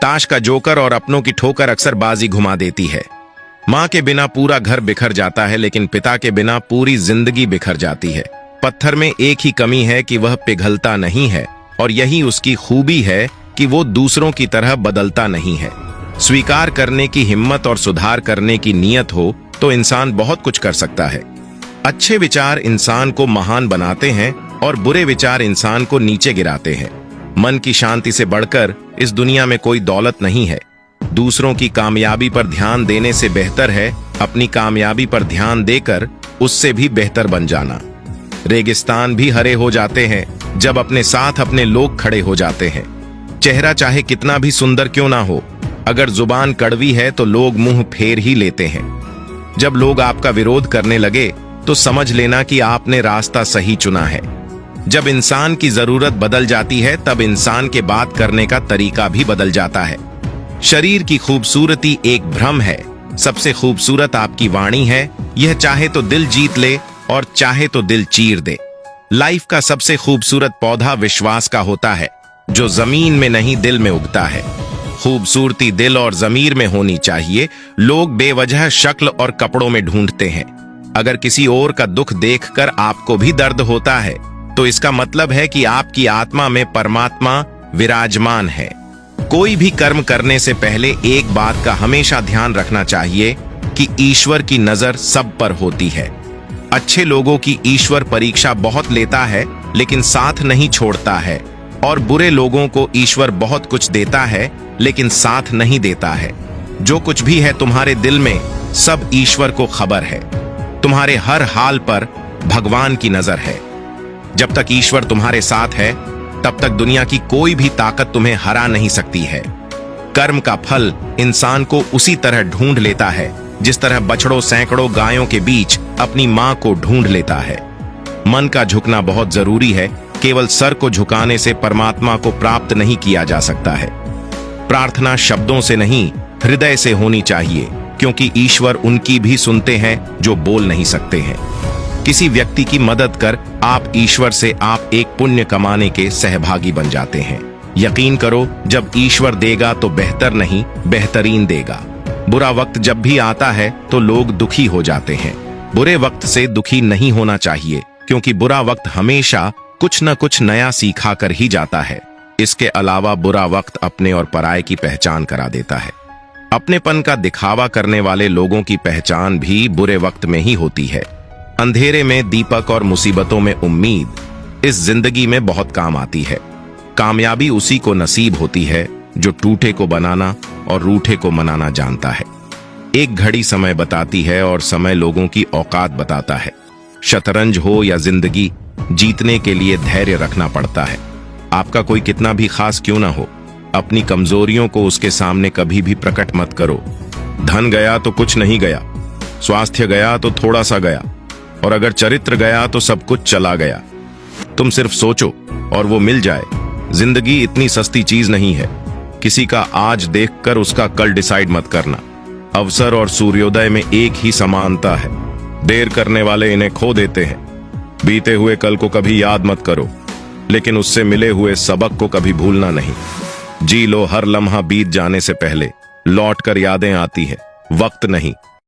ताश का जोकर और अपनों की ठोकर अक्सर बाजी घुमा देती है। माँ के बिना पूरा घर बिखर जाता है, लेकिन पिता के बिना पूरी जिंदगी बिखर जाती है। पत्थर में एक ही कमी है कि वह पिघलता नहीं है, और यही उसकी खूबी है कि वो दूसरों की तरह बदलता नहीं है। स्वीकार करने की हिम्मत और सुधार करने की नीयत हो तो इंसान बहुत कुछ कर सकता है। अच्छे विचार इंसान को महान बनाते हैं और बुरे विचार इंसान को नीचे गिराते हैं। मन की शांति से बढ़कर इस दुनिया में कोई दौलत नहीं है। दूसरों की कामयाबी पर ध्यान देने से बेहतर है अपनी कामयाबी पर ध्यान देकर उससे भी बेहतर बन जाना। रेगिस्तान भी हरे हो जाते हैं जब अपने साथ अपने लोग खड़े हो जाते हैं। चेहरा चाहे कितना भी सुंदर क्यों ना हो, अगर जुबान कड़वी है तो लोग मुंह फेर ही लेते हैं। जब लोग आपका विरोध करने लगे तो समझ लेना कि आपने रास्ता सही चुना है। जब इंसान की जरूरत बदल जाती है तब इंसान के बात करने का तरीका भी बदल जाता है। शरीर की खूबसूरती एक भ्रम है, सबसे खूबसूरत आपकी वाणी है। यह चाहे तो दिल जीत ले और चाहे तो दिल चीर दे। लाइफ का सबसे खूबसूरत पौधा विश्वास का होता है, जो जमीन में नहीं दिल में उगता है। खूबसूरती दिल और जमीर में होनी चाहिए। लोग बेवजह शक्ल और कपड़ों में ढूंढते हैं। अगर किसी और का दुख देखकर आपको भी दर्द होता है तो इसका मतलब है कि आपकी आत्मा में परमात्मा विराजमान है। कोई भी कर्म करने से पहले एक बात का हमेशा ध्यान रखना चाहिए कि ईश्वर की नजर सब पर होती है। अच्छे लोगों की ईश्वर परीक्षा बहुत लेता है लेकिन साथ नहीं छोड़ता है, और बुरे लोगों को ईश्वर बहुत कुछ देता है लेकिन साथ नहीं देता है। जो कुछ भी है तुम्हारे दिल में, सब ईश्वर को खबर है। तुम्हारे हर हाल पर भगवान की नजर है। जब तक ईश्वर तुम्हारे साथ है तब तक दुनिया की कोई भी ताकत तुम्हें हरा नहीं सकती है। कर्म का फल इंसान को उसी तरह ढूंढ लेता है जिस तरह बछड़ों सैकड़ों गायों के बीच अपनी मां को ढूंढ लेता है। मन का झुकना बहुत जरूरी है। केवल सर को झुकाने से परमात्मा को प्राप्त नहीं किया जा सकता है। प्रार्थना शब्दों से नहीं, हृदय से होनी चाहिए, क्योंकि ईश्वर उनकी भी सुनते हैं जो बोल नहीं सकते हैं। किसी व्यक्ति की मदद कर आप ईश्वर से आप एक पुण्य कमाने के सहभागी बन जाते हैं। यकीन करो, जब ईश्वर देगा तो बेहतर नहीं बेहतरीन देगा। बुरा वक्त जब भी आता है तो लोग दुखी हो जाते हैं। बुरे वक्त से दुखी नहीं होना चाहिए, क्योंकि बुरा वक्त हमेशा कुछ न कुछ नया सिखा कर ही जाता है। इसके अलावा बुरा वक्त अपने और पराये की पहचान करा देता है। अपनेपन का दिखावा करने वाले लोगों की पहचान भी बुरे वक्त में ही होती है। अंधेरे में दीपक और मुसीबतों में उम्मीद इस जिंदगी में बहुत काम आती है। कामयाबी उसी को नसीब होती है जो टूटे को बनाना और रूठे को मनाना जानता है। एक घड़ी समय बताती है और समय लोगों की औकात बताता है। शतरंज हो या जिंदगी, जीतने के लिए धैर्य रखना पड़ता है। आपका कोई कितना भी खास क्यों ना हो, अपनी कमजोरियों को उसके सामने कभी भी प्रकट मत करो। धन गया तो कुछ नहीं गया, स्वास्थ्य गया तो थोड़ा सा गया, और अगर चरित्र गया तो सब कुछ चला गया। तुम सिर्फ सोचो और वो मिल जाए। जिंदगी इतनी सस्ती चीज नहीं है। किसी का आज देखकर उसका कल डिसाइड मत करना। अवसर और सूर्योदय में एक ही समानता है। देर करने वाले इन्हें खो देते हैं। बीते हुए कल को कभी याद मत करो, लेकिन उससे मिले हुए सबक को कभी भूलना नहीं। जी लो हर लम्हा बीत जाने से पहले, लौट कर यादें आती है, वक्त नहीं।